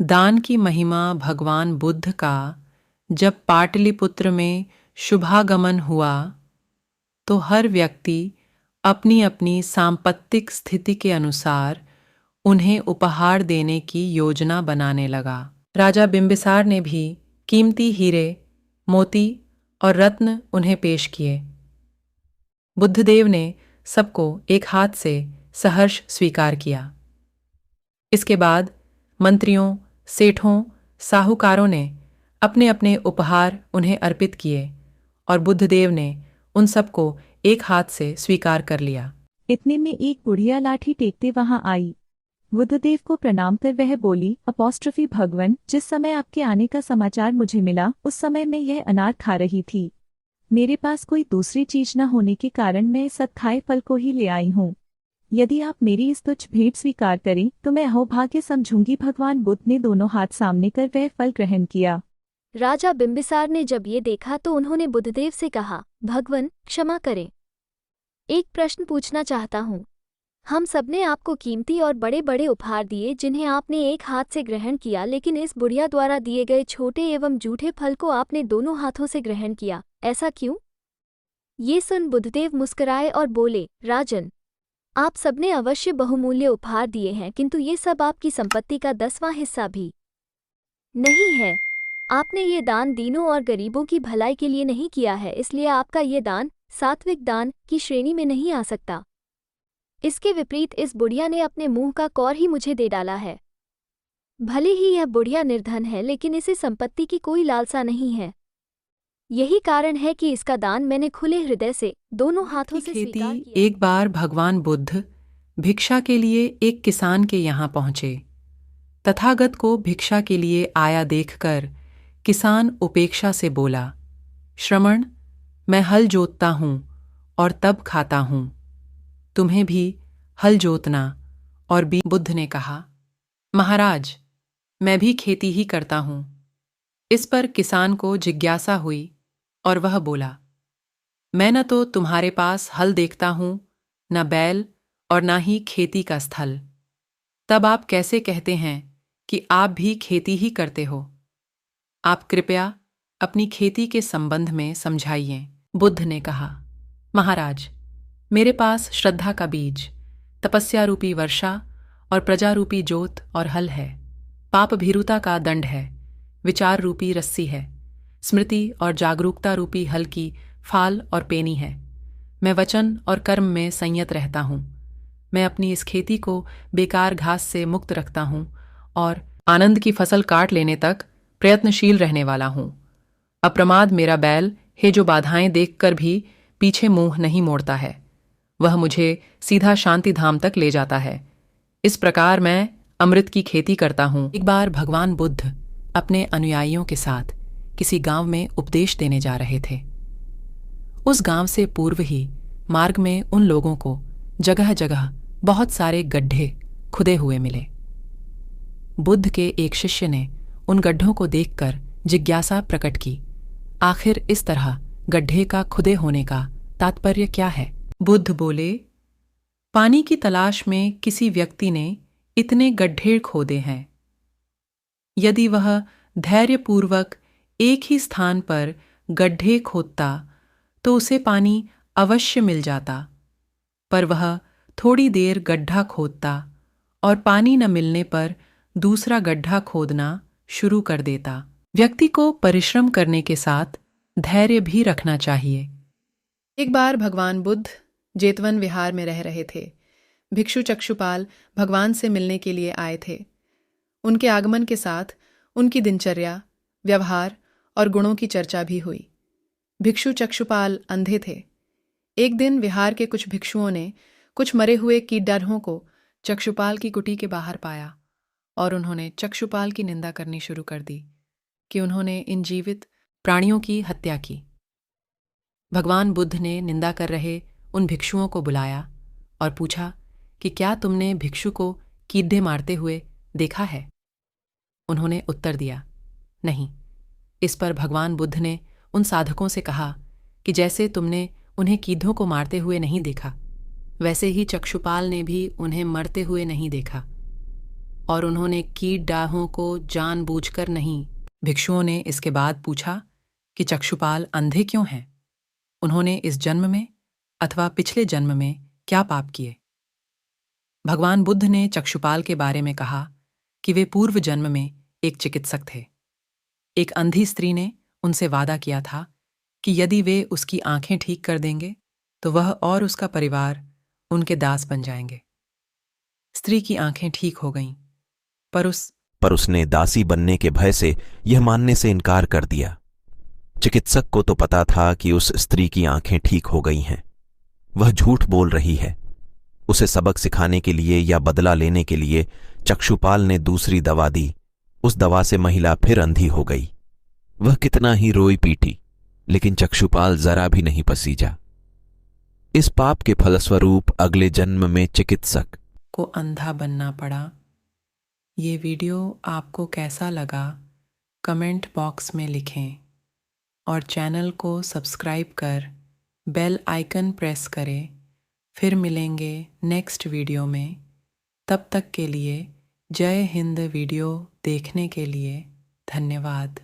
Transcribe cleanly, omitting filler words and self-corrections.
दान की महिमा भगवान बुद्ध का जब पाटलिपुत्र में शुभागमन हुआ तो हर व्यक्ति अपनी अपनी सांपत्तिक स्थिति के अनुसार उन्हें उपहार देने की योजना बनाने लगा। राजा बिंबिसार ने भी कीमती हीरे, मोती और रत्न उन्हें पेश किए। बुद्धदेव ने सबको एक हाथ से सहर्ष स्वीकार किया। इसके बाद मंत्रियों, सेठों, साहूकारों ने अपने अपने उपहार उन्हें अर्पित किए और बुद्धदेव ने उन सबको एक हाथ से स्वीकार कर लिया। इतने में एक बुढ़िया लाठी टेकते वहां आई। बुद्धदेव को प्रणाम कर वह बोली, अपॉस्ट्रफी भगवन, जिस समय आपके आने का समाचार मुझे मिला उस समय मैं यह अनार खा रही थी। मेरे पास कोई दूसरी चीज न होने के कारण मैं इस अखाए फल को ही ले आई हूँ। यदि आप मेरी इस तुच्छ भेंट स्वीकार करें तो मैं अहोभाग्य समझूंगी। भगवान बुद्ध ने दोनों हाथ सामने कर वह फल ग्रहण किया। राजा बिंबिसार ने जब ये देखा तो उन्होंने बुद्धदेव से कहा, भगवन क्षमा करें, एक प्रश्न पूछना चाहता हूँ। हम सबने आपको कीमती और बड़े बड़े उपहार दिए जिन्हें आपने एक हाथ से ग्रहण किया, लेकिन इस बुढ़िया द्वारा दिए गए छोटे एवं जूठे फल को आपने दोनों हाथों से ग्रहण किया, ऐसा क्यों? ये सुन बुद्धदेव मुस्कुराए और बोले, राजन, आप सबने अवश्य बहुमूल्य उपहार दिए हैं, किंतु ये सब आपकी संपत्ति का 10वां हिस्सा भी नहीं है। आपने ये दान दीनों और गरीबों की भलाई के लिए नहीं किया है, इसलिए आपका ये दान सात्विक दान की श्रेणी में नहीं आ सकता। इसके विपरीत इस बुढ़िया ने अपने मुंह का कौर ही मुझे दे डाला है। भले ही यह बुढ़िया निर्धन है, लेकिन इसे संपत्ति की कोई लालसा नहीं है। यही कारण है कि इसका दान मैंने खुले हृदय से दोनों हाथों से स्वीकार किया। एक बार भगवान बुद्ध भिक्षा के लिए एक किसान के यहाँ पहुंचे। तथागत को भिक्षा के लिए आया देखकर किसान उपेक्षा से बोला, श्रमण, मैं हल जोतता हूँ और तब खाता हूँ, तुम्हें भी हल जोतना और भी। बुद्ध ने कहा, महाराज, मैं भी खेती ही करता हूँ। इस पर किसान को जिज्ञासा हुई और वह बोला, मैं न तो तुम्हारे पास हल देखता हूँ, न बैल और न ही खेती का स्थल, तब आप कैसे कहते हैं कि आप भी खेती ही करते हो? आप कृपया अपनी खेती के संबंध में समझाइए। बुद्ध ने कहा, महाराज, मेरे पास श्रद्धा का बीज, तपस्या रूपी वर्षा और प्रजा रूपी जोत और हल है। पाप भीरुता का दंड है, विचार रूपी रस्सी है, स्मृति और जागरूकता रूपी हल की फाल और पेनी है। मैं वचन और कर्म में संयत रहता हूँ। मैं अपनी इस खेती को बेकार घास से मुक्त रखता हूँ और आनंद की फसल काट लेने तक प्रयत्नशील रहने वाला हूँ। अप्रमाद मेरा बैल है, जो बाधाएं देखकर भी पीछे मुंह नहीं मोड़ता है। वह मुझे सीधा शांति धाम तक ले जाता है। इस प्रकार मैं अमृत की खेती करता हूँ। एक बार भगवान बुद्ध अपने अनुयायियों के साथ किसी गांव में उपदेश देने जा रहे थे। उस गांव से पूर्व ही मार्ग में उन लोगों को जगह जगह बहुत सारे गड्ढे खुदे हुए मिले। बुद्ध के एक शिष्य ने उन गड्ढों को देखकर जिज्ञासा प्रकट की, आखिर इस तरह गड्ढे का खुदे होने का तात्पर्य क्या है? बुद्ध बोले, पानी की तलाश में किसी व्यक्ति ने इतने गड्ढे खोदे हैं। यदि वह धैर्यपूर्वक एक ही स्थान पर गड्ढे खोदता तो उसे पानी अवश्य मिल जाता, पर वह थोड़ी देर गड्ढा खोदता और पानी न मिलने पर दूसरा गड्ढा खोदना शुरू कर देता। व्यक्ति को परिश्रम करने के साथ धैर्य भी रखना चाहिए। एक बार भगवान बुद्ध जेतवन विहार में रह रहे थे। भिक्षु चक्षुपाल भगवान से मिलने के लिए आए थे। उनके आगमन के साथ उनकी दिनचर्या, व्यवहार और गुणों की चर्चा भी हुई। भिक्षु चक्षुपाल अंधे थे। एक दिन विहार के कुछ भिक्षुओं ने कुछ मरे हुए कीटाणुओं को चक्षुपाल की कुटी के बाहर पाया और उन्होंने चक्षुपाल की निंदा करनी शुरू कर दी कि उन्होंने इन जीवित प्राणियों की हत्या की। भगवान बुद्ध ने निंदा कर रहे उन भिक्षुओं को बुलाया और पूछा कि क्या तुमने भिक्षु को कीड़े मारते हुए देखा है? उन्होंने उत्तर दिया, नहीं। इस पर भगवान बुद्ध ने उन साधकों से कहा कि जैसे तुमने उन्हें कीड़ों को मारते हुए नहीं देखा, वैसे ही चक्षुपाल ने भी उन्हें मरते हुए नहीं देखा। और उन्होंने कीट डाहों को जानबूझकर नहीं। भिक्षुओं ने इसके बाद पूछा कि चक्षुपाल अंधे क्यों हैं? उन्होंने इस जन्म में अथवा पिछले जन्म में क्या पाप किए? भगवान बुद्ध ने चक्षुपाल के बारे में कहा कि वे पूर्व जन्म में एक चिकित्सक थे। एक अंधी स्त्री ने उनसे वादा किया था कि यदि वे उसकी आंखें ठीक कर देंगे तो वह और उसका परिवार उनके दास बन जाएंगे। स्त्री की आंखें ठीक हो गईं, पर उसने दासी बनने के भय से यह मानने से इनकार कर दिया। चिकित्सक को तो पता था कि उस स्त्री की आंखें ठीक हो गई हैं। वह झूठ बोल रही है। उसे सबक सिखाने के लिए या बदला लेने के लिए चक्षुपाल ने दूसरी दवा दी। उस दवा से महिला फिर अंधी हो गई। वह कितना ही रोई पीटी, लेकिन चक्षुपाल जरा भी नहीं पसीजा। इस पाप के फलस्वरूप अगले जन्म में चिकित्सक को अंधा बनना पड़ा। ये वीडियो आपको कैसा लगा कमेंट बॉक्स में लिखें और चैनल को सब्सक्राइब कर बेल आइकन प्रेस करें। फिर मिलेंगे नेक्स्ट वीडियो में। तब तक के लिए जय हिंद। वीडियो देखने के लिए धन्यवाद।